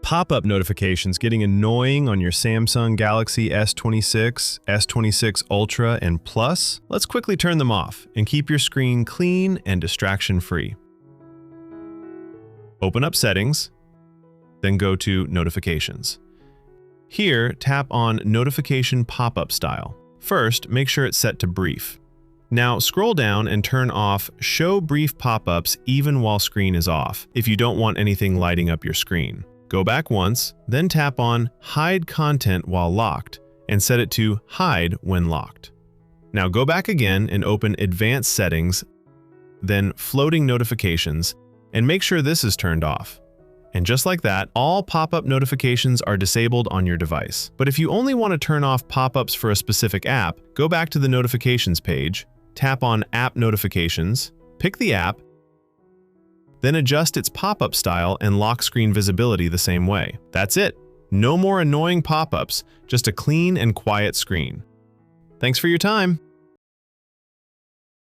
pop-up notifications getting annoying on your Samsung Galaxy S26, S26 Ultra, and Plus? Let's quickly turn them off and keep your screen clean and distraction-free. Open up Settings, then go to Notifications. Here, tap on Notification Pop-up Style. First, make sure it's set to Brief. Now, scroll down and turn off Show Brief Pop-ups even while screen is off if you don't want anything lighting up your screen. Go back once, then tap on Hide Content while locked and set it to Hide when locked. Now go back again and open Advanced Settings, then Floating Notifications, and make sure this is turned off. And just like that, all pop-up notifications are disabled on your device. But if you only want to turn off pop-ups for a specific app, go back to the Notifications page, tap on App Notifications, pick the app, then adjust its pop-up style and lock screen visibility the same way. That's it. No more annoying pop-ups, just a clean and quiet screen. Thanks for your time.